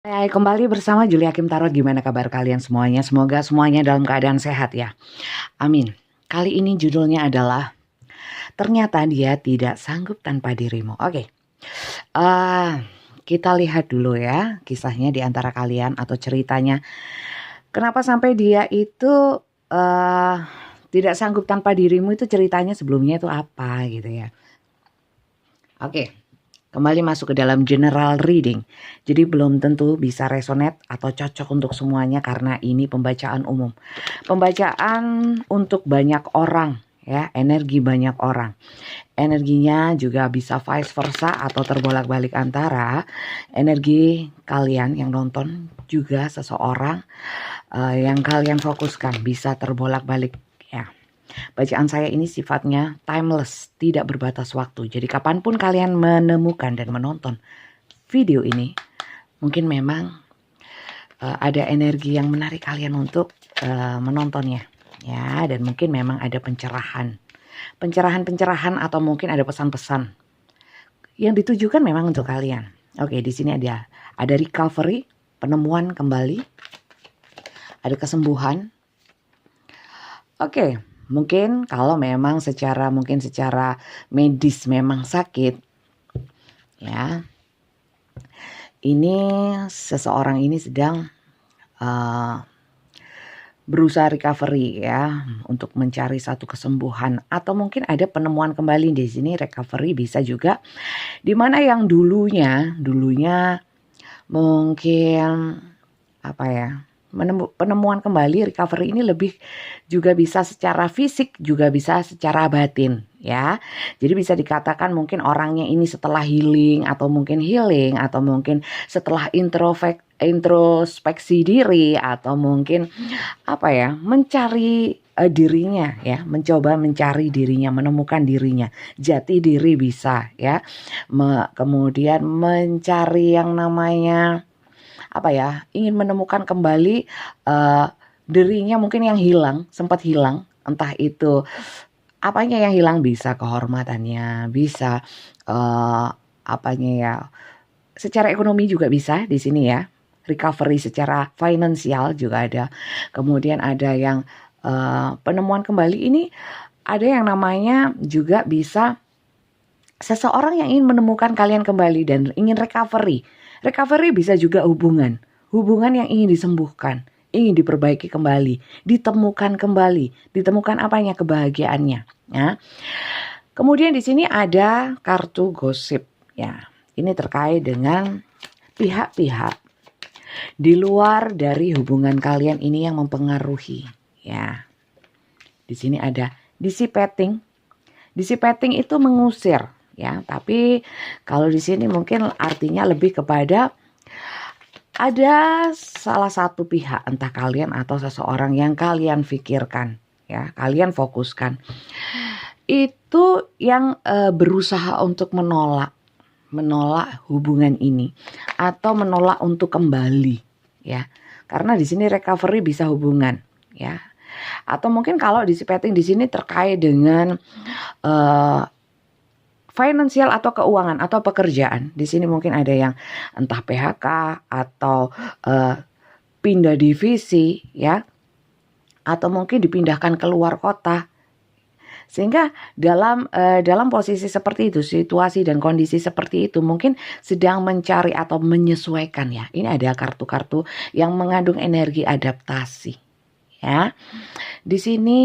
Hai, kembali bersama Julia Kim Tarot. Gimana kabar kalian semuanya? Semoga semuanya dalam keadaan sehat ya. Amin. Kali ini judulnya adalah ternyata dia tidak sanggup tanpa dirimu. Oke. Kita lihat dulu ya kisahnya di antara kalian atau ceritanya. Kenapa sampai dia itu tidak sanggup tanpa dirimu, itu ceritanya sebelumnya itu apa gitu ya. Oke. Kembali masuk ke dalam general reading. Jadi belum tentu bisa resonate atau cocok untuk semuanya karena ini pembacaan umum. Pembacaan untuk banyak orang ya, energi banyak orang. Energinya juga bisa vice versa atau terbolak-balik antara energi kalian yang nonton juga seseorang yang kalian fokuskan bisa terbolak-balik ya. Bacaan saya ini sifatnya timeless, tidak berbatas waktu. Jadi kapanpun kalian menemukan dan menonton video ini, mungkin memang ada energi yang menarik kalian untuk menontonnya. Ya, dan mungkin memang ada pencerahan atau mungkin ada pesan-pesan yang ditujukan memang untuk kalian. Oke, di sini ada recovery, penemuan kembali, ada kesembuhan. Oke. Mungkin kalau memang secara medis memang sakit ya. Ini seseorang ini sedang berusaha recovery ya untuk mencari satu kesembuhan atau mungkin ada penemuan kembali. Di sini recovery bisa juga di mana yang dulunya mungkin apa ya, penemuan kembali, recovery ini lebih juga bisa secara fisik juga bisa secara batin ya. Jadi bisa dikatakan mungkin orangnya ini setelah healing atau mungkin setelah introspeksi diri atau mungkin apa ya, mencari dirinya ya, mencoba mencari dirinya, menemukan dirinya, jati diri bisa ya. Kemudian mencari yang namanya apa ya, ingin menemukan kembali dirinya mungkin yang hilang, sempat hilang, entah itu apanya yang hilang, bisa kehormatannya, bisa apanya ya, secara ekonomi juga bisa di sini ya, recovery secara finansial juga ada. Kemudian ada yang penemuan kembali ini, ada yang namanya juga bisa seseorang yang ingin menemukan kalian kembali dan ingin recovery. Recovery bisa juga hubungan yang ingin disembuhkan, ingin diperbaiki kembali, ditemukan kembali, ditemukan apanya, kebahagiaannya. Ya. Kemudian di sini ada kartu gosip. Ya, ini terkait dengan pihak-pihak di luar dari hubungan kalian ini yang mempengaruhi. Ya, di sini ada dissipating. Dissipating itu mengusir. Ya, tapi kalau di sini mungkin artinya lebih kepada ada salah satu pihak, entah kalian atau seseorang yang kalian pikirkan, ya, kalian fokuskan, itu yang berusaha untuk menolak hubungan ini atau menolak untuk kembali, ya, karena di sini recovery bisa hubungan, ya, atau mungkin kalau dissipating di sini terkait dengan finansial atau keuangan atau pekerjaan. Di sini mungkin ada yang entah PHK atau pindah divisi ya, atau mungkin dipindahkan keluar kota. Sehingga dalam posisi seperti itu, situasi dan kondisi seperti itu mungkin sedang mencari atau menyesuaikan ya. Ini ada kartu-kartu yang mengandung energi adaptasi ya. Di sini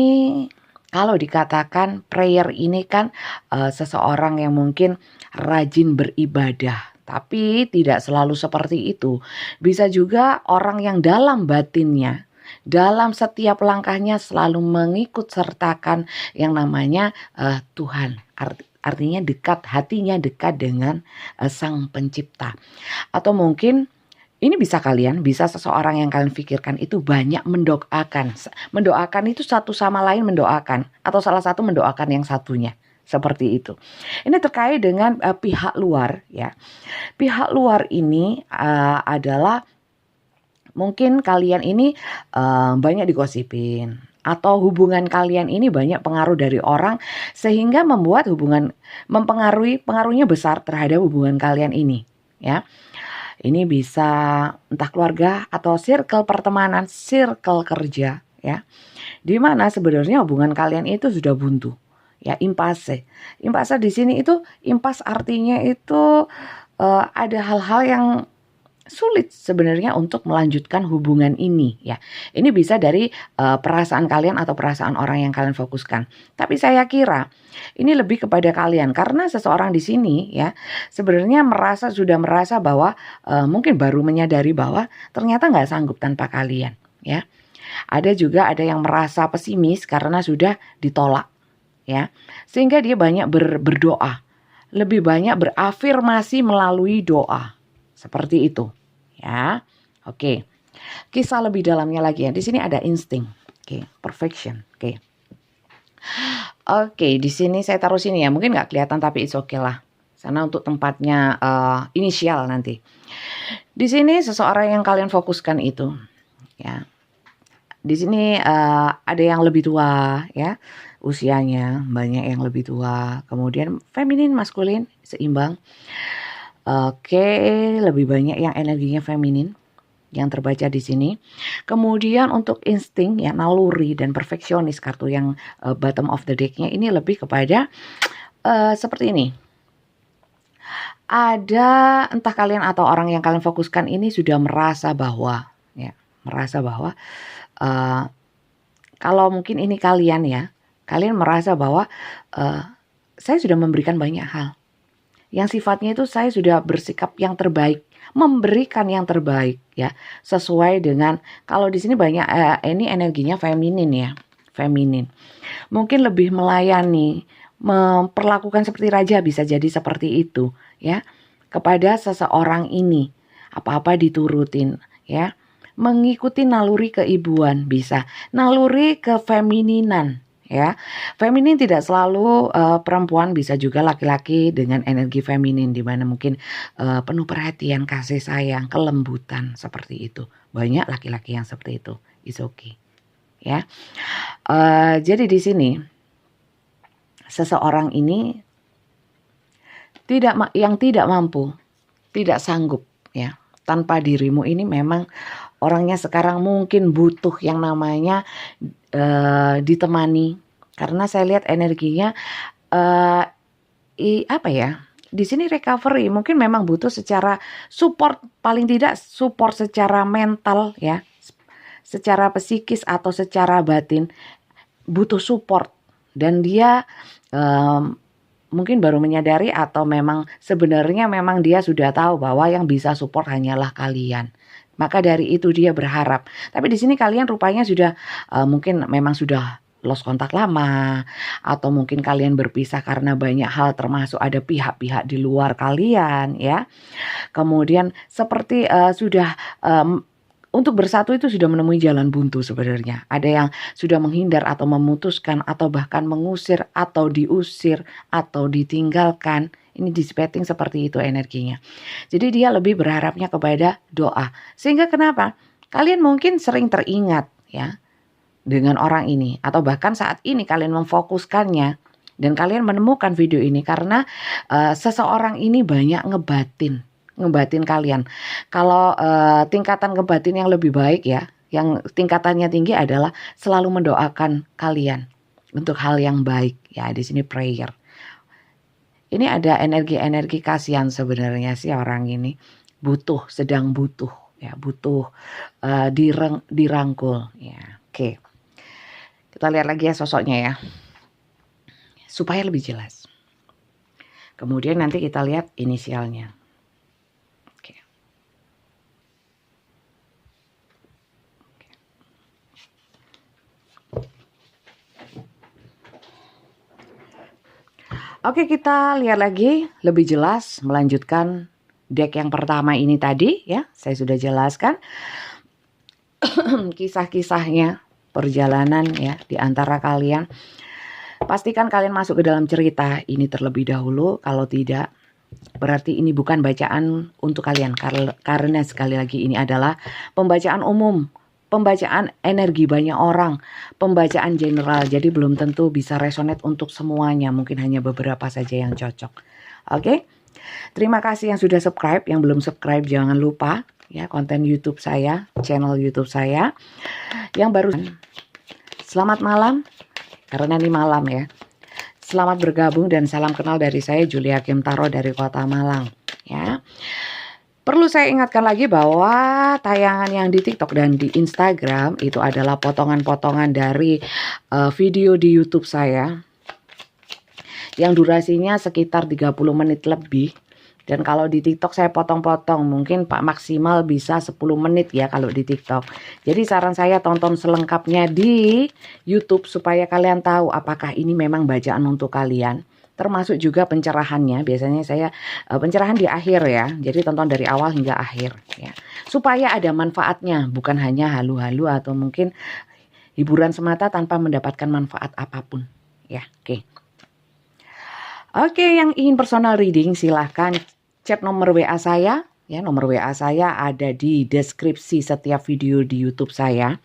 kalau dikatakan prayer ini kan seseorang yang mungkin rajin beribadah, tapi tidak selalu seperti itu. Bisa juga orang yang dalam batinnya, dalam setiap langkahnya selalu mengikut sertakan yang namanya Tuhan. Artinya dekat, hatinya dekat dengan Sang Pencipta. Atau mungkin ini bisa seseorang yang kalian pikirkan itu banyak mendoakan. Mendoakan itu satu sama lain mendoakan. Atau salah satu mendoakan yang satunya. Seperti itu. Ini terkait dengan pihak luar ya. Pihak luar ini adalah mungkin kalian ini banyak digosipin. Atau hubungan kalian ini banyak pengaruh dari orang. Sehingga membuat pengaruhnya besar terhadap hubungan kalian ini. Ya. Ini bisa entah keluarga atau circle pertemanan, circle kerja ya. Di mana sebenarnya hubungan kalian itu sudah buntu. Ya, impasse. Impasse di sini itu artinya itu ada hal-hal yang sulit sebenarnya untuk melanjutkan hubungan ini ya. Ini bisa dari perasaan kalian atau perasaan orang yang kalian fokuskan. Tapi saya kira ini lebih kepada kalian karena seseorang di sini ya sebenarnya sudah merasa bahwa mungkin baru menyadari bahwa ternyata nggak sanggup tanpa kalian ya. Ada yang merasa pesimis karena sudah ditolak ya. Sehingga dia banyak berdoa. Lebih banyak berafirmasi melalui doa. Seperti itu, ya. Oke. Kisah lebih dalamnya lagi ya. Di sini ada insting. Oke, perfection. Oke. Oke, di sini saya taruh sini ya. Mungkin nggak kelihatan tapi it's okay lah. Sana untuk tempatnya inisial nanti. Di sini seseorang yang kalian fokuskan itu, ya. Di sini ada yang lebih tua, ya. Usianya banyak yang lebih tua. Kemudian feminin, maskulin, seimbang. Oke, lebih banyak yang energinya feminin yang terbaca di sini. Kemudian untuk insting ya naluri dan perfeksionis kartu yang bottom of the deck-nya ini lebih kepada seperti ini. Ada entah kalian atau orang yang kalian fokuskan ini sudah merasa bahwa kalau mungkin ini kalian ya, kalian merasa bahwa saya sudah memberikan banyak hal. Yang sifatnya itu saya sudah bersikap yang terbaik, memberikan yang terbaik ya, sesuai dengan kalau di sini banyak ini energinya feminin ya, feminin. Mungkin lebih melayani, memperlakukan seperti raja bisa jadi seperti itu ya, kepada seseorang ini. Apa-apa diturutin ya. Mengikuti naluri keibuan bisa, naluri kefemininan. Ya, feminin tidak selalu perempuan, bisa juga laki-laki dengan energi feminin di mana mungkin penuh perhatian, kasih sayang, kelembutan seperti itu. Banyak laki-laki yang seperti itu, it's okay. Ya, jadi di sini seseorang ini yang tidak mampu, tidak sanggup ya. Tanpa dirimu ini memang orangnya sekarang mungkin butuh yang namanya ditemani, karena saya lihat energinya di sini recovery, mungkin memang butuh secara support, paling tidak support secara mental ya, secara psikis atau secara batin butuh support, dan dia mungkin baru menyadari atau memang sebenarnya memang dia sudah tahu bahwa yang bisa support hanyalah kalian. Maka dari itu dia berharap. Tapi di sini kalian rupanya sudah mungkin memang sudah lost kontak lama, atau mungkin kalian berpisah karena banyak hal, termasuk ada pihak-pihak di luar kalian ya. Kemudian seperti sudah untuk bersatu itu sudah menemui jalan buntu sebenarnya. Ada yang sudah menghindar atau memutuskan atau bahkan mengusir atau diusir atau ditinggalkan. Ini dissipating seperti itu energinya. Jadi dia lebih berharapnya kepada doa. Sehingga kenapa? Kalian mungkin sering teringat ya dengan orang ini. Atau bahkan saat ini kalian memfokuskannya. Dan kalian menemukan video ini karena seseorang ini banyak ngebatin kalian. Kalau tingkatan ngebatin yang lebih baik ya, yang tingkatannya tinggi adalah selalu mendoakan kalian untuk hal yang baik ya. Di sini prayer. Ini ada energi-energi kasihan sebenarnya sih, orang ini sedang butuh ya, butuh dirangkul ya. Oke. Kita lihat lagi ya sosoknya ya, supaya lebih jelas. Kemudian nanti kita lihat inisialnya. Oke, kita lihat lagi lebih jelas, melanjutkan deck yang pertama ini tadi ya. Saya sudah jelaskan kisah-kisahnya, perjalanan ya di antara kalian. Pastikan kalian masuk ke dalam cerita ini terlebih dahulu. Kalau tidak, berarti ini bukan bacaan untuk kalian, karena sekali lagi ini adalah pembacaan umum, pembacaan energi banyak orang, pembacaan general. Jadi belum tentu bisa resonate untuk semuanya, mungkin hanya beberapa saja yang cocok. Oke? Terima kasih yang sudah subscribe, yang belum subscribe jangan lupa ya konten YouTube saya, channel YouTube saya. Yang baru selamat malam karena ini malam ya. Selamat bergabung dan salam kenal dari saya Julia Kimtaro dari Kota Malang ya. Perlu saya ingatkan lagi bahwa tayangan yang di TikTok dan di Instagram itu adalah potongan-potongan dari video di YouTube saya yang durasinya sekitar 30 menit lebih. Dan kalau di TikTok saya potong-potong, mungkin Pak maksimal bisa 10 menit ya kalau di TikTok. Jadi saran saya tonton selengkapnya di YouTube supaya kalian tahu apakah ini memang bacaan untuk kalian. Termasuk juga pencerahannya, biasanya saya pencerahan di akhir ya. Jadi tonton dari awal hingga akhir ya. Supaya ada manfaatnya, bukan hanya halu-halu atau mungkin hiburan semata tanpa mendapatkan manfaat apapun ya. Oke, yang ingin personal reading silahkan chat nomor WA saya. Ya, nomor WA saya ada di deskripsi setiap video di YouTube saya.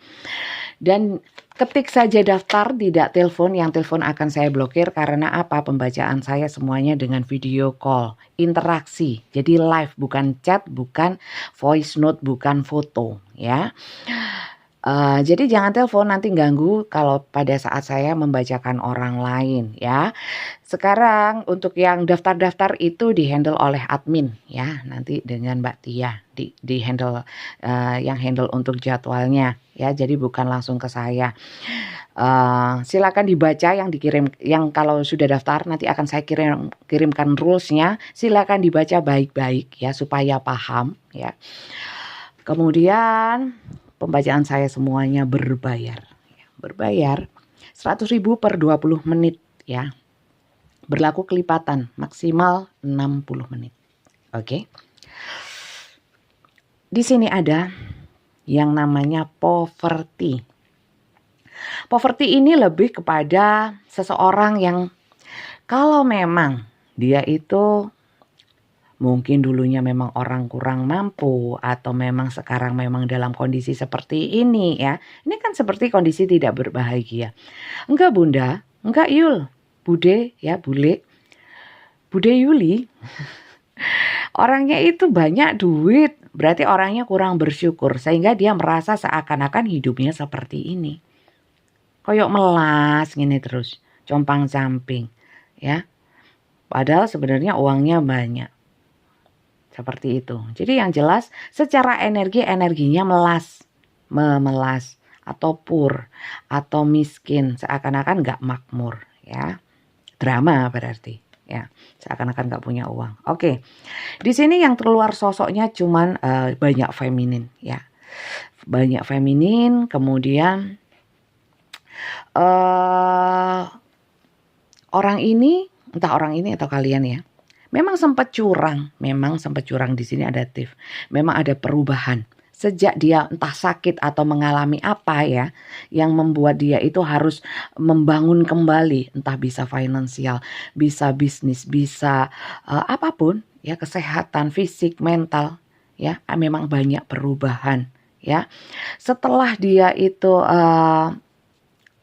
Dan ketik saja daftar, tidak telepon. Yang telepon akan saya blokir karena apa? Pembacaan saya semuanya dengan video call, interaksi. Jadi live, bukan chat, bukan voice note, bukan foto ya. Jadi jangan telepon, nanti ganggu kalau pada saat saya membacakan orang lain ya. Sekarang untuk yang daftar-daftar itu dihandle oleh admin ya. Nanti dengan Mbak Tia di handle yang handle untuk jadwalnya ya. Jadi bukan langsung ke saya. Silakan dibaca yang dikirim, yang kalau sudah daftar nanti akan saya kirimkan rulesnya. Silakan dibaca baik-baik ya supaya paham ya. Kemudian pembacaan saya semuanya berbayar. Berbayar 100.000 per 20 menit ya. Berlaku kelipatan maksimal 60 menit. Oke. Di sini ada yang namanya poverty. Poverty ini lebih kepada seseorang yang kalau memang dia itu mungkin dulunya memang orang kurang mampu atau memang sekarang memang dalam kondisi seperti ini ya. Ini kan seperti kondisi tidak berbahagia. Enggak Bunda, enggak Yul, Bude ya, Bule. Bude Yuli. Orangnya itu banyak duit, berarti orangnya kurang bersyukur sehingga dia merasa seakan-akan hidupnya seperti ini. Koyok melas gini terus, compang-camping ya. Padahal sebenarnya uangnya banyak. Seperti itu. Jadi yang jelas secara energinya memelas atau pur atau miskin, seakan-akan gak makmur ya. Drama berarti ya. Seakan-akan gak punya uang. Oke. Di sini yang terluar sosoknya cuman banyak feminin ya. Banyak feminin, kemudian orang ini, entah orang ini atau kalian ya. Memang sempat curang di sini ada tiff. Memang ada perubahan. Sejak dia entah sakit atau mengalami apa ya, yang membuat dia itu harus membangun kembali. Entah bisa finansial, bisa bisnis, bisa apapun ya, kesehatan, fisik, mental ya. Memang banyak perubahan ya. Setelah dia itu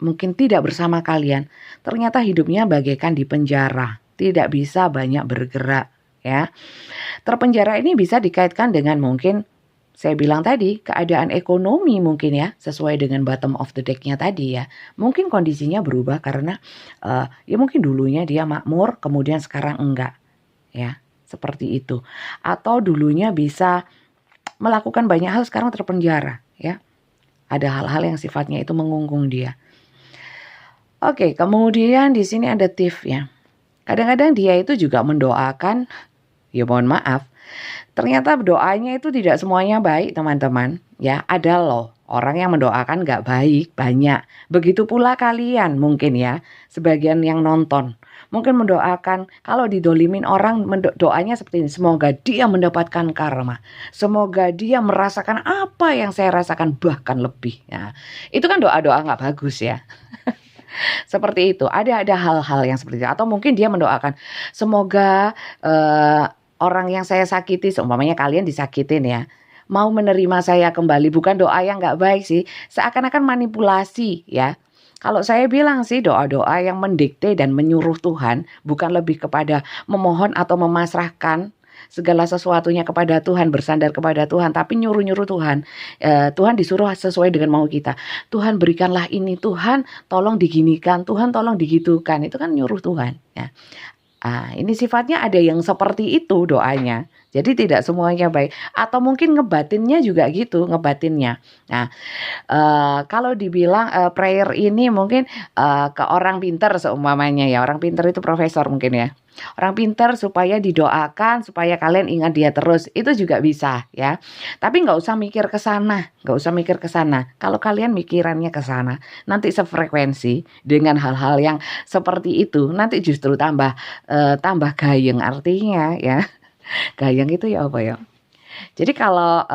mungkin tidak bersama kalian, ternyata hidupnya bagaikan di penjara. Tidak bisa banyak bergerak ya. Terpenjara ini bisa dikaitkan dengan mungkin saya bilang tadi keadaan ekonomi mungkin ya, sesuai dengan bottom of the deck-nya tadi ya. Mungkin kondisinya berubah karena ya mungkin dulunya dia makmur kemudian sekarang enggak ya, seperti itu. Atau dulunya bisa melakukan banyak hal sekarang terpenjara ya. Ada hal-hal yang sifatnya itu mengungkung dia. Oke, kemudian di sini ada tiff ya. Kadang-kadang dia itu juga mendoakan, ya mohon maaf, ternyata doanya itu tidak semuanya baik teman-teman. Ya ada loh orang yang mendoakan gak baik, banyak. Begitu pula kalian mungkin ya, sebagian yang nonton. Mungkin mendoakan, kalau didolimin orang doanya seperti ini. Semoga dia mendapatkan karma. Semoga dia merasakan apa yang saya rasakan bahkan lebih. Ya, itu kan doa-doa gak bagus ya. Seperti itu, ada hal-hal yang seperti itu. Atau mungkin dia mendoakan semoga orang yang saya sakiti, seumpamanya kalian disakitin ya, mau menerima saya kembali. Bukan doa yang gak baik sih, seakan-akan manipulasi ya. Kalau saya bilang sih doa-doa yang mendikte dan menyuruh Tuhan, bukan lebih kepada memohon atau memasrahkan segala sesuatunya kepada Tuhan, bersandar kepada Tuhan, tapi nyuruh-nyuruh Tuhan. Tuhan disuruh sesuai dengan mau kita. Tuhan berikanlah ini, Tuhan tolong diginikan, Tuhan tolong digitukan. Itu kan nyuruh Tuhan. Ya. Ini sifatnya ada yang seperti itu doanya. Jadi tidak semuanya baik. Atau mungkin ngebatinnya juga gitu, ngebatinnya. Nah, kalau dibilang prayer ini mungkin ke orang pintar seumpamanya ya. Orang pintar itu profesor mungkin ya. Orang pintar supaya didoakan, supaya kalian ingat dia terus. Itu juga bisa ya. Tapi nggak usah mikir ke sana. Nggak usah mikir ke sana. Kalau kalian mikirannya ke sana, nanti sefrekuensi dengan hal-hal yang seperti itu. Nanti justru tambah gayeng artinya ya. Gayeng itu ya apa ya? Jadi kalau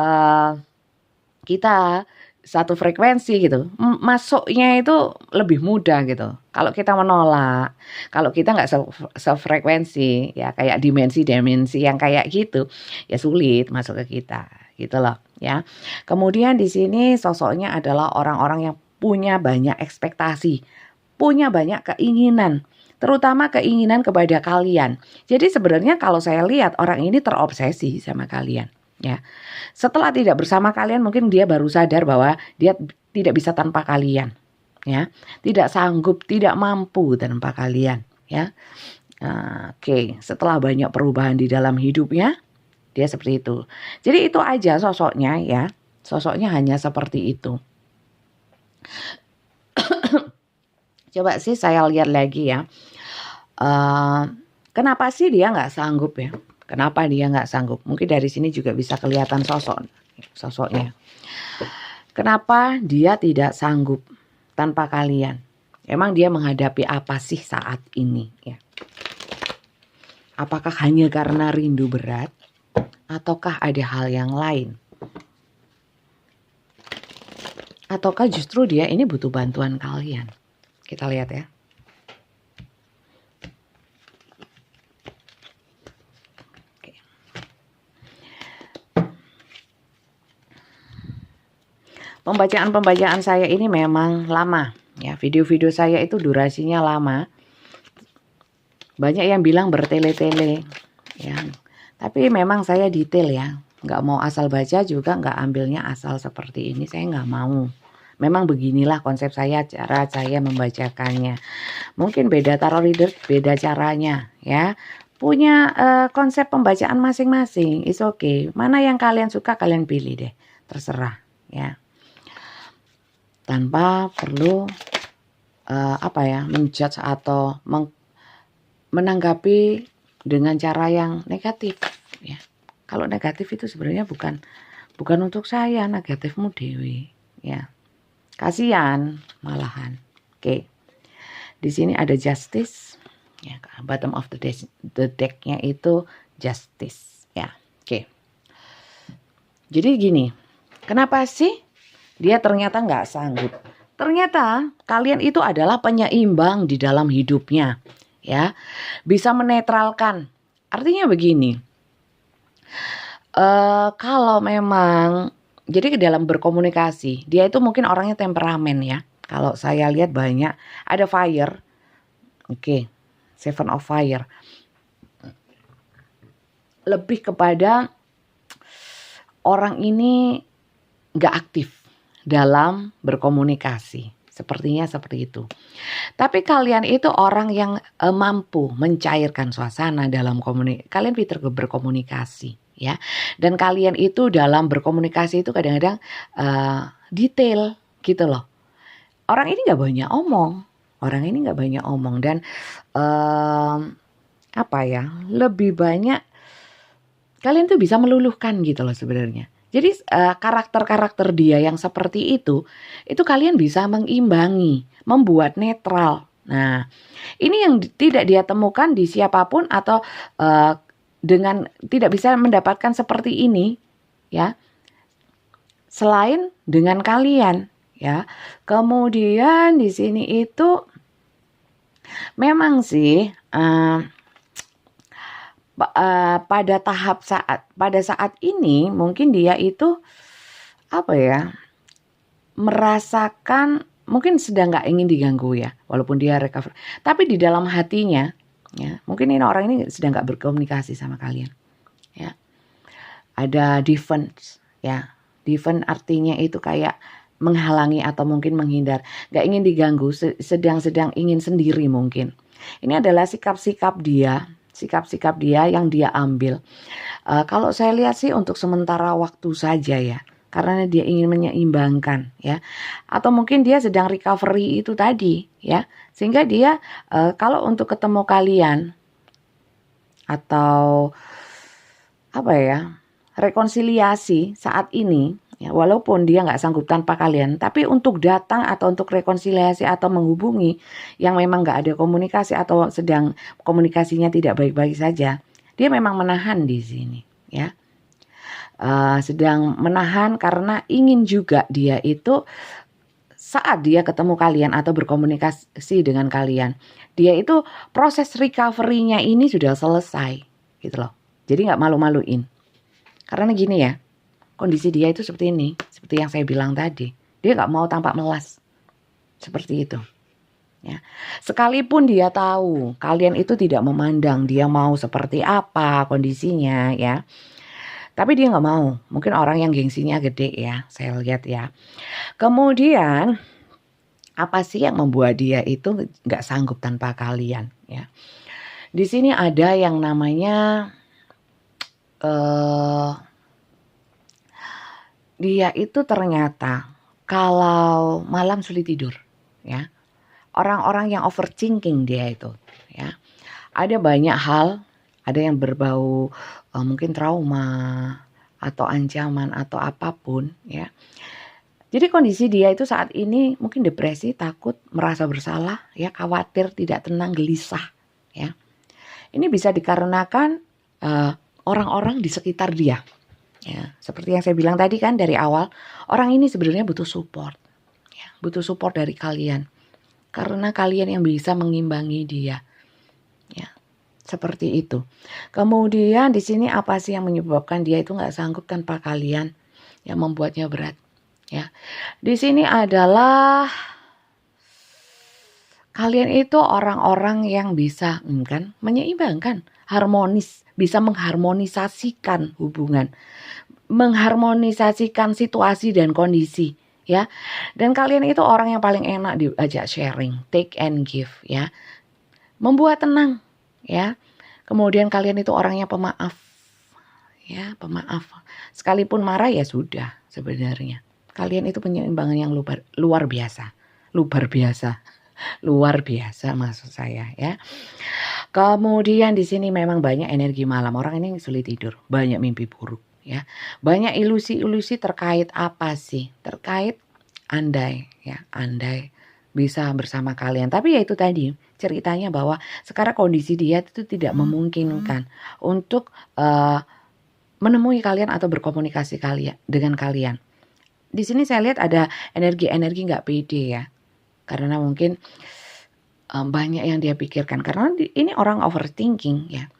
kita satu frekuensi gitu, masuknya itu lebih mudah gitu. Kalau kita menolak, kalau kita nggak sefrekuensi, ya kayak dimensi-dimensi yang kayak gitu, ya sulit masuk ke kita, gitu loh, ya. Kemudian di sini sosoknya adalah orang-orang yang punya banyak ekspektasi, punya banyak keinginan, terutama keinginan kepada kalian. Jadi sebenarnya kalau saya lihat orang ini terobsesi sama kalian. Ya, setelah tidak bersama kalian mungkin dia baru sadar bahwa dia tidak bisa tanpa kalian, ya, tidak sanggup, tidak mampu tanpa kalian, ya. Oke, setelah banyak perubahan di dalam hidupnya, dia seperti itu. Jadi itu aja sosoknya ya, sosoknya hanya seperti itu. Coba sih saya lihat lagi ya, kenapa sih dia nggak sanggup ya? Kenapa dia nggak sanggup? Mungkin dari sini juga bisa kelihatan sosoknya. Kenapa dia tidak sanggup tanpa kalian? Emang dia menghadapi apa sih saat ini? Ya. Apakah hanya karena rindu berat? Ataukah ada hal yang lain? Ataukah justru dia ini butuh bantuan kalian? Kita lihat ya. Pembacaan saya ini memang lama ya, video-video saya itu durasinya lama. Banyak yang bilang bertele-tele ya. Tapi memang saya detail ya. Nggak mau asal baca juga nggak ambilnya asal seperti ini, saya nggak mau. Memang beginilah konsep saya, cara saya membacakannya. Mungkin beda tarot reader, beda caranya ya. Punya konsep pembacaan masing-masing, it's okay. Mana yang kalian suka kalian pilih deh, terserah ya. Tanpa perlu menjudge atau menanggapi dengan cara yang negatif ya. Kalau negatif itu sebenarnya bukan untuk saya, negatifmu dewi ya. Kasihan malahan. Oke. Di sini ada justice ya, bottom of the deck-nya itu justice ya. Oke. Jadi gini, kenapa sih dia ternyata nggak sanggup? Ternyata kalian itu adalah penyeimbang di dalam hidupnya, ya, bisa menetralkan. Artinya begini, kalau memang jadi dalam berkomunikasi, dia itu mungkin orangnya temperamen ya. Kalau saya lihat banyak ada fire, oke, seven of fire, lebih kepada orang ini nggak aktif dalam berkomunikasi. Sepertinya seperti itu. Tapi kalian itu orang yang mampu mencairkan suasana dalam komunikasi. Kalian pintar berkomunikasi ya. Dan kalian itu dalam berkomunikasi itu kadang-kadang detail gitu loh. Orang ini nggak banyak omong. Dan lebih banyak kalian tuh bisa meluluhkan gitu loh sebenarnya. Jadi karakter-karakter dia yang seperti itu kalian bisa mengimbangi, membuat netral. Nah, ini yang tidak dia temukan di siapapun atau dengan tidak bisa mendapatkan seperti ini, ya. Selain dengan kalian, ya. Kemudian di sini itu memang sih pada saat ini mungkin dia itu merasakan mungkin sedang nggak ingin diganggu ya, walaupun dia recover. Tapi di dalam hatinya, ya, mungkin ini orang ini sedang nggak berkomunikasi sama kalian. Ya, ada defense, ya. Defense artinya itu kayak menghalangi atau mungkin menghindar, nggak ingin diganggu, sedang ingin sendiri mungkin. Ini adalah sikap-sikap dia yang dia ambil. Kalau saya lihat sih untuk sementara waktu saja ya, karena dia ingin menyeimbangkan ya, atau mungkin dia sedang recovery itu tadi ya, sehingga dia kalau untuk ketemu kalian atau apa ya, rekonsiliasi saat ini ya, walaupun dia nggak sanggup tanpa kalian, tapi untuk datang atau untuk rekonsiliasi atau menghubungi yang memang nggak ada komunikasi atau sedang komunikasinya tidak baik-baik saja, dia memang menahan di sini ya. Sedang menahan karena ingin juga dia itu saat dia ketemu kalian atau berkomunikasi dengan kalian, dia itu proses recovery-nya ini sudah selesai gitu loh. Jadi nggak malu-maluin. Karena gini ya, kondisi dia itu seperti ini, seperti yang saya bilang tadi. Dia nggak mau tampak melas. Seperti itu. Ya. Sekalipun dia tahu kalian itu tidak memandang dia mau seperti apa kondisinya ya. Tapi dia nggak mau. Mungkin orang yang gengsinya gede ya, saya lihat ya. Kemudian apa sih yang membuat dia itu nggak sanggup tanpa kalian ya? Di sini ada yang namanya dia itu ternyata kalau malam sulit tidur ya. Orang-orang yang overthinking dia itu ya. Ada banyak hal, ada yang berbau mungkin trauma atau ancaman atau apapun ya. Jadi kondisi dia itu saat ini mungkin depresi, takut, merasa bersalah ya, khawatir, tidak tenang, gelisah ya. Ini bisa dikarenakan orang-orang di sekitar dia. Ya, seperti yang saya bilang tadi kan dari awal, orang ini sebenarnya butuh support. Ya, butuh support dari kalian. Karena kalian yang bisa mengimbangi dia. Ya, seperti itu. Kemudian di sini apa sih yang menyebabkan dia itu nggak sanggup tanpa kalian, yang membuatnya berat? Ya, di sini adalah kalian itu orang-orang yang bisa kan menyeimbangkan, harmonis, bisa mengharmonisasikan hubungan, mengharmonisasikan situasi dan kondisi ya. Dan kalian itu orang yang paling enak diajak sharing, take and give ya. Membuat tenang ya. Kemudian kalian itu orangnya pemaaf. Ya, pemaaf. Sekalipun marah ya sudah sebenarnya. Kalian itu penyeimbangan yang luar biasa. Luar biasa. Luar biasa maksud saya ya. Kemudian di sini memang banyak energi malam. Orang ini sulit tidur, banyak mimpi buruk ya. Banyak ilusi-ilusi terkait apa sih? Terkait andai ya, andai bisa bersama kalian. Tapi ya itu tadi ceritanya bahwa sekarang kondisi dia itu tidak memungkinkan untuk menemui kalian atau berkomunikasi dengan kalian. Di sini saya lihat ada energi-energi nggak pede ya. Karena mungkin banyak yang dia pikirkan. Karena ini orang overthinking ya.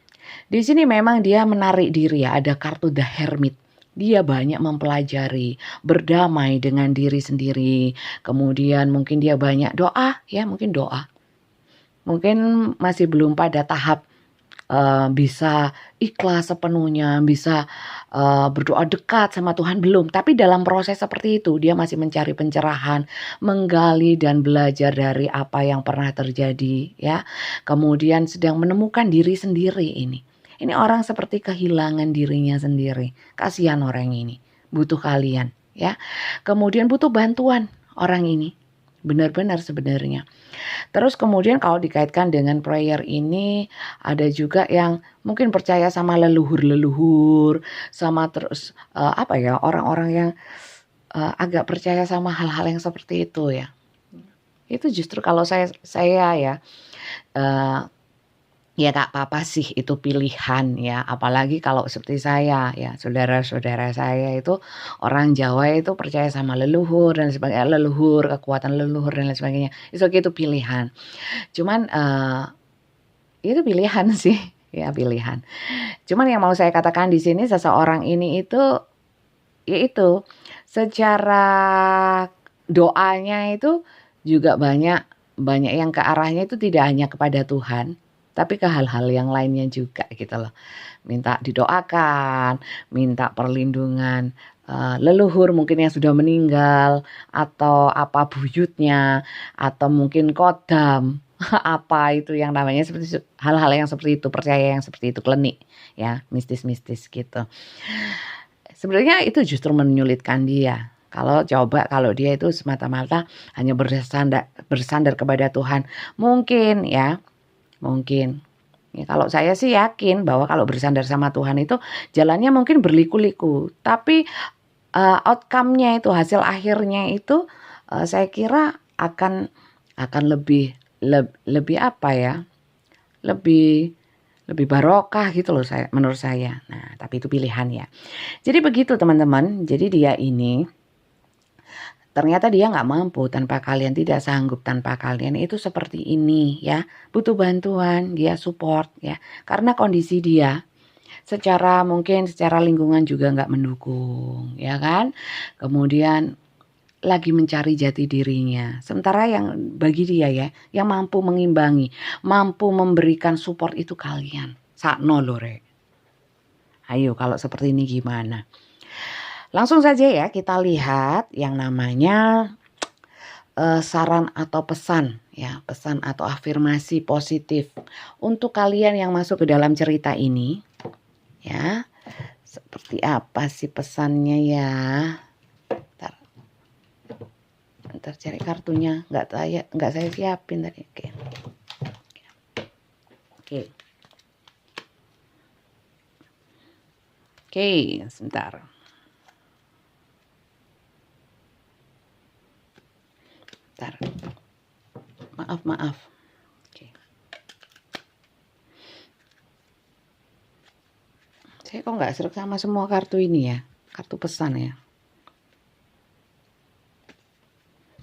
Di sini memang dia menarik diri ya. Ada kartu The Hermit. Dia banyak mempelajari, berdamai dengan diri sendiri. Kemudian mungkin dia banyak doa ya. Mungkin doa. Mungkin masih belum pada tahap bisa ikhlas sepenuhnya, bisa berdoa dekat sama Tuhan belum. Tapi dalam proses seperti itu dia masih mencari pencerahan, menggali dan belajar dari apa yang pernah terjadi ya. Kemudian sedang menemukan diri sendiri ini. Ini orang seperti kehilangan dirinya sendiri. Kasihan orang ini, butuh kalian ya. Kemudian butuh bantuan orang ini. Benar-benar sebenarnya. Terus kemudian kalau dikaitkan dengan prayer ini ada juga yang mungkin percaya sama leluhur-leluhur, sama terus apa ya, orang-orang yang agak percaya sama hal-hal yang seperti itu ya. Itu justru kalau saya ya ya gak apa-apa sih itu pilihan ya, apalagi kalau seperti saya ya, saudara-saudara saya itu orang Jawa itu percaya sama leluhur dan sebagainya, leluhur, kekuatan leluhur dan lain sebagainya. Itu pilihan. Cuman itu pilihan sih, ya pilihan. Cuman yang mau saya katakan di sini seseorang ini itu yaitu secara doanya itu juga banyak yang ke arahnya itu tidak hanya kepada Tuhan, tapi ke hal-hal yang lainnya juga gitu loh. Minta didoakan, minta perlindungan leluhur mungkin yang sudah meninggal, atau apa buyutnya, atau mungkin kodam, apa itu yang namanya seperti hal-hal yang seperti itu, percaya yang seperti itu, klenik ya, mistis-mistis gitu. Sebenarnya itu justru menyulitkan dia. Kalau dia itu semata-mata hanya bersandar kepada Tuhan, mungkin ya, mungkin. Ya, kalau saya sih yakin bahwa kalau bersandar sama Tuhan itu jalannya mungkin berliku-liku, tapi outcome-nya itu, hasil akhirnya itu saya kira akan lebih apa ya? Lebih barokah gitu loh menurut saya. Nah, tapi itu pilihan ya. Jadi begitu teman-teman. Jadi dia ini ternyata dia nggak mampu tanpa kalian, tidak sanggup tanpa kalian. Itu seperti ini ya. Butuh bantuan, dia support ya. Karena kondisi dia secara lingkungan juga nggak mendukung ya kan. Kemudian lagi mencari jati dirinya. Sementara yang bagi dia ya, yang mampu mengimbangi, mampu memberikan support itu kalian. Sakno lore. Ayo kalau seperti ini gimana? Langsung saja ya kita lihat yang namanya saran atau pesan ya, pesan atau afirmasi positif untuk kalian yang masuk ke dalam cerita ini ya. Seperti apa sih pesannya ya? Bentar cari kartunya, nggak saya siapin tadi. Oke, sebentar. Maaf. Oke. Saya kok nggak serak sama semua kartu ini ya, kartu pesan ya.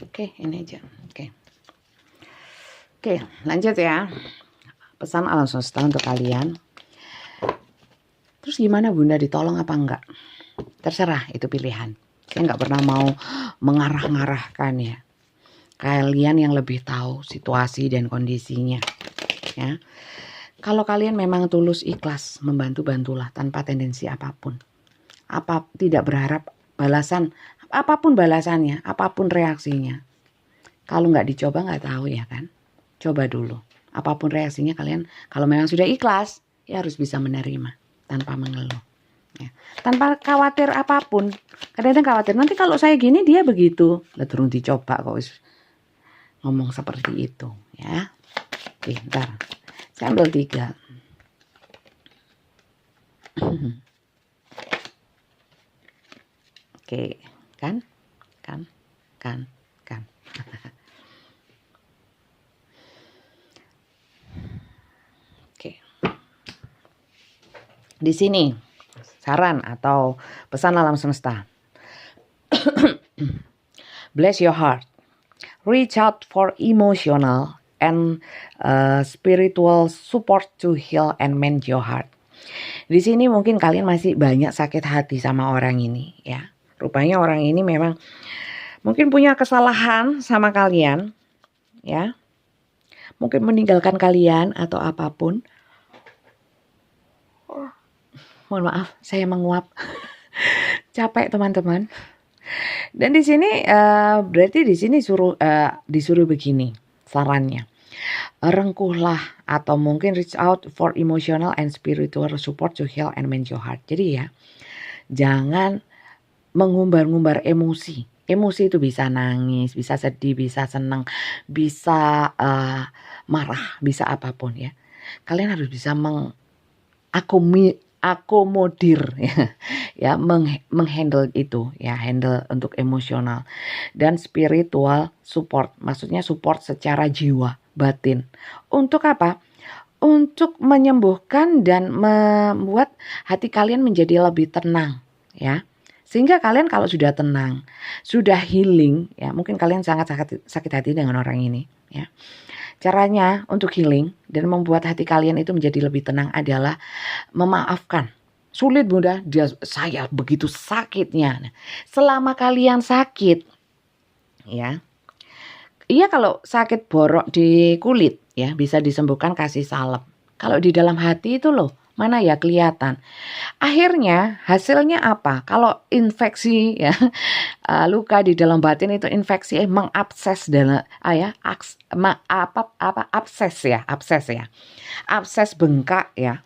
Oke, ini aja. Oke, lanjut ya. Pesan alam semesta untuk kalian. Terus gimana Bunda, ditolong apa enggak? Terserah, itu pilihan. Saya nggak pernah mau mengarah-ngarahkan ya. Kalian yang lebih tahu situasi dan kondisinya ya. Kalau kalian memang tulus ikhlas membantu, bantulah tanpa tendensi apapun. Tidak berharap balasan, apapun balasannya, apapun reaksinya. Kalau nggak dicoba nggak tahu ya kan. Coba dulu. Apapun reaksinya kalian, kalau memang sudah ikhlas, ya harus bisa menerima tanpa mengeluh. Ya. Tanpa khawatir apapun. Kadang-kadang khawatir, nanti kalau saya gini dia begitu. Lah turun dicoba kok ngomong seperti itu ya. Oke, ntar saya ambil 3. Oke, kan. Oke. Di sini saran atau pesan alam semesta. Bless your heart. Reach out for emotional and spiritual support to heal and mend your heart. Di sini mungkin kalian masih banyak sakit hati sama orang ini ya. Rupanya orang ini memang mungkin punya kesalahan sama kalian ya. Mungkin meninggalkan kalian atau apapun. Mohon maaf, saya menguap. Capek teman-teman. Dan di sini berarti di sini disuruh begini sarannya. Rengkuhlah atau mungkin reach out for emotional and spiritual support to heal and mend your heart. Jadi ya, jangan mengumbar-ngumbar emosi. Emosi itu bisa nangis, bisa sedih, bisa senang, bisa marah, bisa apapun ya. Kalian harus bisa akomodir ya, menghandle itu ya, handle untuk emosional dan spiritual support, maksudnya support secara jiwa batin. Untuk apa? Untuk menyembuhkan dan membuat hati kalian menjadi lebih tenang ya. Sehingga kalian kalau sudah tenang, sudah healing ya, mungkin kalian sangat sakit hati dengan orang ini ya. Caranya untuk healing dan membuat hati kalian itu menjadi lebih tenang adalah memaafkan. Sulit Bunda, saya begitu sakitnya. Selama kalian sakit ya, Iya, kalau sakit borok di kulit ya bisa disembuhkan kasih salep. Kalau di dalam hati itu loh, mana ya kelihatan. Akhirnya hasilnya apa? Kalau infeksi ya, luka di dalam batin itu infeksi mengabses dalam ya, abses ya. Abses bengkak ya.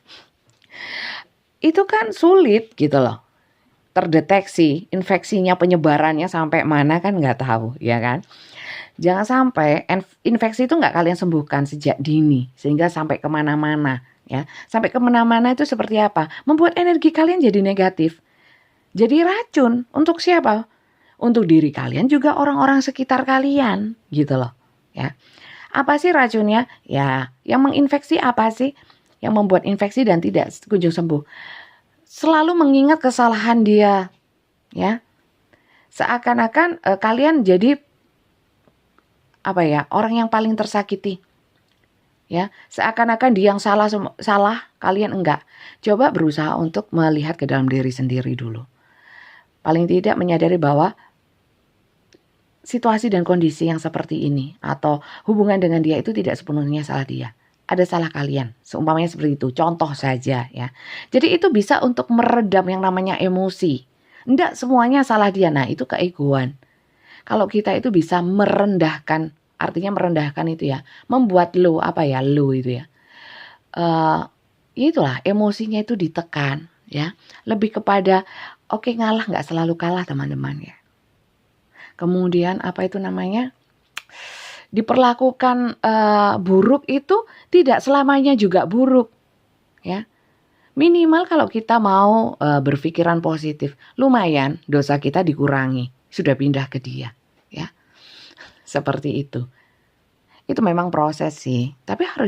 Itu kan sulit gitu loh. Terdeteksi infeksinya, penyebarannya sampai mana kan nggak tahu ya kan. Jangan sampai infeksi itu nggak kalian sembuhkan sejak dini sehingga sampai kemana-mana ya. Sampai kemana-mana itu seperti apa? Membuat energi kalian jadi negatif. Jadi racun untuk siapa? Untuk diri kalian juga orang-orang sekitar kalian gitu loh ya. Apa sih racunnya? Ya, yang menginfeksi apa sih? Yang membuat infeksi dan tidak kunjung sembuh. Selalu mengingat kesalahan dia ya. Seakan-akan kalian jadi orang yang paling tersakiti ya, seakan-akan dia yang salah kalian enggak. Coba berusaha untuk melihat ke dalam diri sendiri dulu, paling tidak menyadari bahwa situasi dan kondisi yang seperti ini atau hubungan dengan dia itu tidak sepenuhnya salah dia, ada salah kalian, seumpamanya seperti itu, contoh saja ya. Jadi itu bisa untuk meredam yang namanya emosi. Enggak semuanya salah dia, nah itu keegoan. Kalau kita itu bisa merendahkan, artinya merendahkan itu ya, membuat low itu ya. Itulah emosinya itu ditekan ya. Lebih kepada oke, ngalah nggak selalu kalah teman-teman ya. Kemudian diperlakukan buruk itu tidak selamanya juga buruk ya. Minimal kalau kita mau berpikiran positif, lumayan dosa kita dikurangi, sudah pindah ke dia ya. Seperti itu. Itu memang proses sih, tapi harus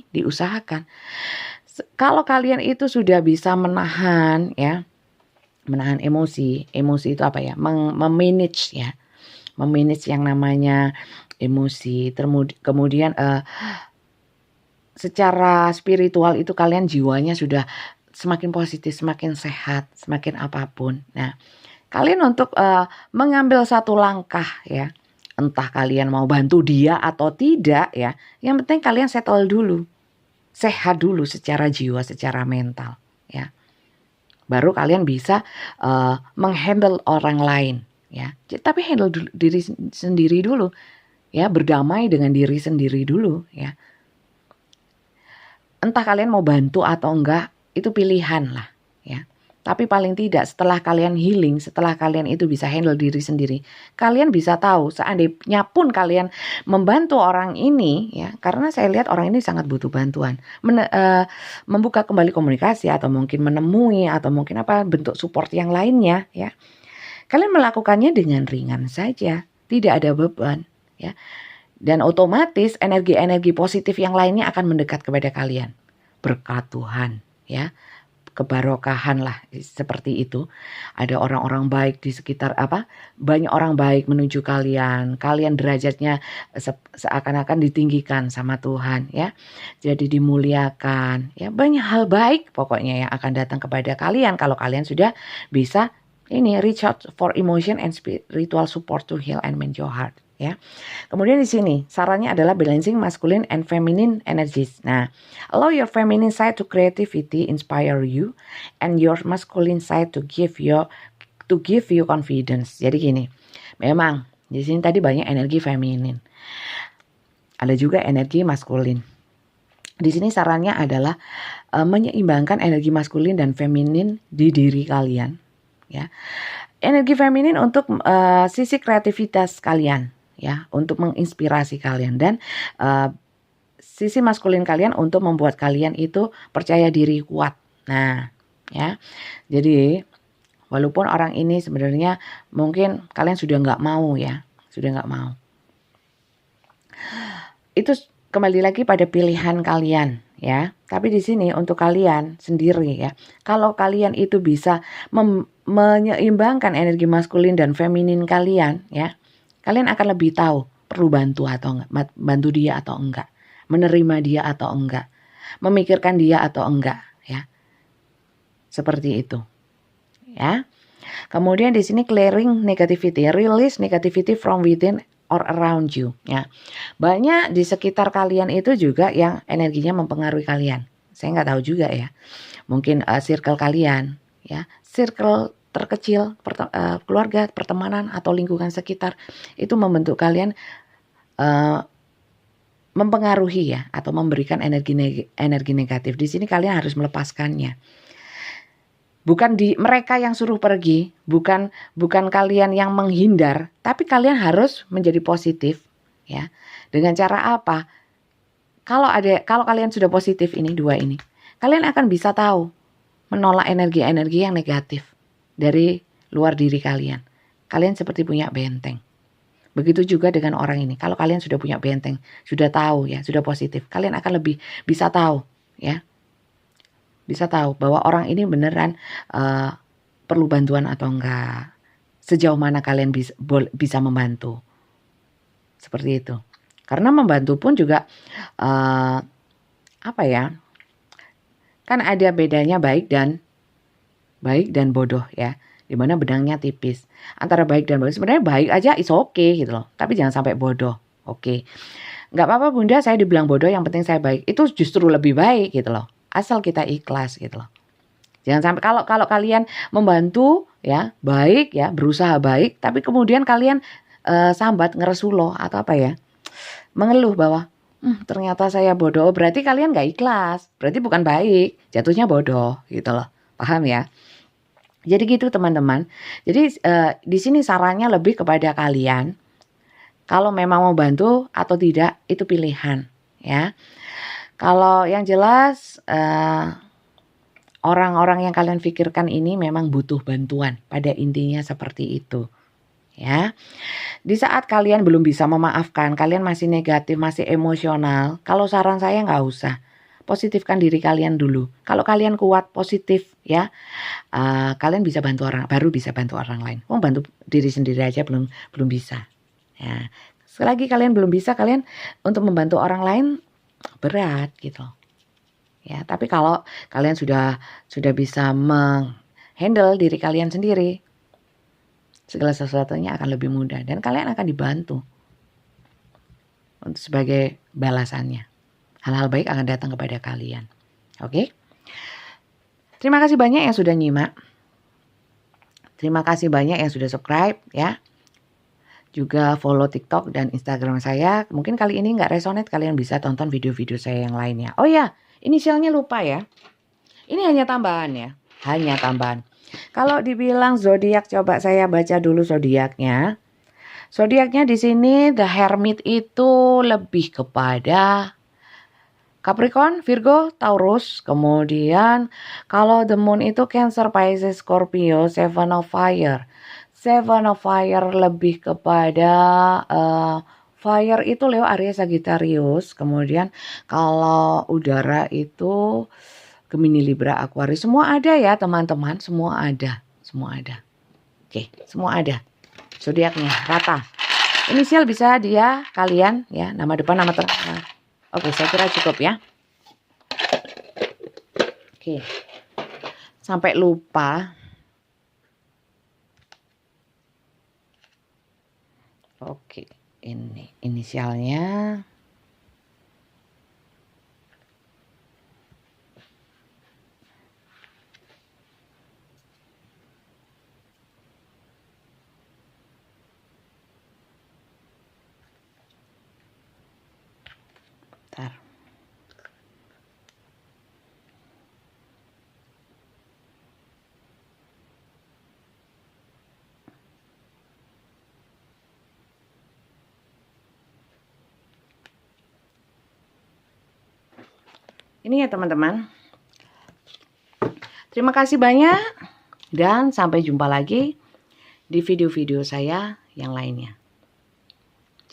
diusahakan. Kalau kalian itu sudah bisa menahan emosi itu apa ya? Memanage ya. Memanage yang namanya emosi. Kemudian secara spiritual itu kalian jiwanya sudah semakin positif, semakin sehat, semakin apapun. Nah, kalian untuk mengambil satu langkah ya, entah kalian mau bantu dia atau tidak ya, yang penting kalian settle dulu, sehat dulu secara jiwa, secara mental ya. Baru kalian bisa menghandle orang lain ya. Tapi handle diri sendiri dulu ya, berdamai dengan diri sendiri dulu ya. Entah kalian mau bantu atau enggak, itu pilihan lah ya. Tapi paling tidak setelah kalian healing, setelah kalian itu bisa handle diri sendiri, kalian bisa tahu seandainya pun kalian membantu orang ini ya, karena saya lihat orang ini sangat butuh bantuan, membuka kembali komunikasi atau mungkin menemui atau mungkin bentuk support yang lainnya ya. Kalian melakukannya dengan ringan saja, tidak ada beban ya. Dan otomatis energi-energi positif yang lainnya akan mendekat kepada kalian. Berkat Tuhan ya. Kebarokahan lah seperti itu. Ada orang-orang baik di sekitar banyak orang baik menuju kalian derajatnya seakan-akan ditinggikan sama Tuhan ya, jadi dimuliakan ya, banyak hal baik pokoknya yang akan datang kepada kalian kalau kalian sudah bisa reach out for emotion and spiritual support to heal and mend your heart ya. Kemudian di sini sarannya adalah balancing masculine and feminine energies. Nah, allow your feminine side to creativity inspire you and your masculine side to give you confidence. Jadi gini, memang di sini tadi banyak energi feminin, ada juga energi maskulin. Di sini sarannya adalah menyeimbangkan energi maskulin dan feminin di diri kalian ya. Energi feminin untuk sisi kreativitas kalian ya, untuk menginspirasi kalian, dan sisi maskulin kalian untuk membuat kalian itu percaya diri kuat. Nah ya, jadi walaupun orang ini sebenarnya mungkin kalian sudah nggak mau, itu kembali lagi pada pilihan kalian ya. Tapi di sini untuk kalian sendiri ya, kalau kalian itu bisa menyeimbangkan energi maskulin dan feminin kalian ya, kalian akan lebih tahu perlu bantu atau enggak, bantu dia atau enggak, menerima dia atau enggak, memikirkan dia atau enggak ya. Seperti itu. Ya. Kemudian di sini clearing negativity, release negativity from within or around you ya. Banyak di sekitar kalian itu juga yang energinya mempengaruhi kalian. Saya nggak tahu juga ya. Mungkin circle kalian ya, circle terkecil, keluarga, pertemanan atau lingkungan sekitar itu membentuk kalian, mempengaruhi ya atau memberikan energi negatif. Di sini kalian harus melepaskannya. Bukan mereka yang suruh pergi, bukan kalian yang menghindar, tapi kalian harus menjadi positif ya. Dengan cara apa? Kalau kalian sudah positif ini, dua ini, kalian akan bisa tahu menolak energi-energi yang negatif dari luar diri kalian. Kalian seperti punya benteng. Begitu juga dengan orang ini. Kalau kalian sudah punya benteng, sudah tahu ya, sudah positif, kalian akan lebih bisa tahu ya. Bisa tahu bahwa orang ini beneran perlu bantuan atau enggak. Sejauh mana kalian bisa membantu. Seperti itu. Karena membantu pun juga apa ya? Kan ada bedanya baik dan bodoh ya. Dimana benangnya tipis. Antara baik dan bodoh. Sebenarnya baik aja is okay gitu loh. Tapi jangan sampai bodoh. Oke. Nggak apa-apa bunda, saya dibilang bodoh, yang penting saya baik. Itu justru lebih baik gitu loh. Asal kita ikhlas gitu loh. Jangan sampai kalau kalian membantu ya, baik ya, berusaha baik, tapi kemudian kalian sambat, ngeresuloh atau apa ya, mengeluh bahwa ternyata saya bodoh, berarti kalian nggak ikhlas, berarti bukan baik, jatuhnya bodoh gitu loh. Paham ya? Jadi gitu teman-teman. Jadi di sini sarannya lebih kepada kalian, kalau memang mau bantu atau tidak itu pilihan ya. Kalau yang jelas orang-orang yang kalian pikirkan ini memang butuh bantuan, pada intinya seperti itu ya. Di saat kalian belum bisa memaafkan, kalian masih negatif, masih emosional, kalau saran saya nggak usah, positifkan diri kalian dulu. Kalau kalian kuat, positif ya, kalian bisa bantu orang, baru bisa bantu orang lain. Bantu diri sendiri aja belum bisa ya. Sekali lagi kalian belum bisa, kalian untuk membantu orang lain berat gitu ya. Tapi kalau kalian sudah bisa menghandle diri kalian sendiri, segala sesuatunya akan lebih mudah dan kalian akan dibantu untuk sebagai balasannya. Hal-hal baik akan datang kepada kalian. Oke? Terima kasih banyak yang sudah nyimak. Terima kasih banyak yang sudah subscribe ya. Juga follow TikTok dan Instagram saya. Mungkin kali ini nggak resonate, kalian bisa tonton video-video saya yang lainnya. Oh ya, inisialnya lupa ya. Ini hanya tambahan ya. Hanya tambahan. Kalau dibilang zodiak, coba saya baca dulu zodiaknya. Zodiaknya di sini The Hermit itu lebih kepada Capricorn, Virgo, Taurus. Kemudian kalau the Moon itu Cancer, Pisces, Scorpio, Seven of Fire. Seven of Fire lebih kepada Fire itu Leo, Aries, Sagittarius. Kemudian kalau udara itu Gemini, Libra, Aquarius. Semua ada ya teman-teman, semua ada. Oke, semua ada. Zodiaknya rata. Inisial bisa dia, kalian ya, nama depan, nama tengah. Oke, saya kira cukup ya. Oke. Sampai lupa. Oke, ini inisialnya. Bentar. Ini ya teman-teman. Terima kasih banyak dan sampai jumpa lagi di video-video saya yang lainnya.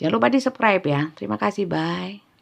Jangan lupa di subscribe ya. Terima kasih, bye.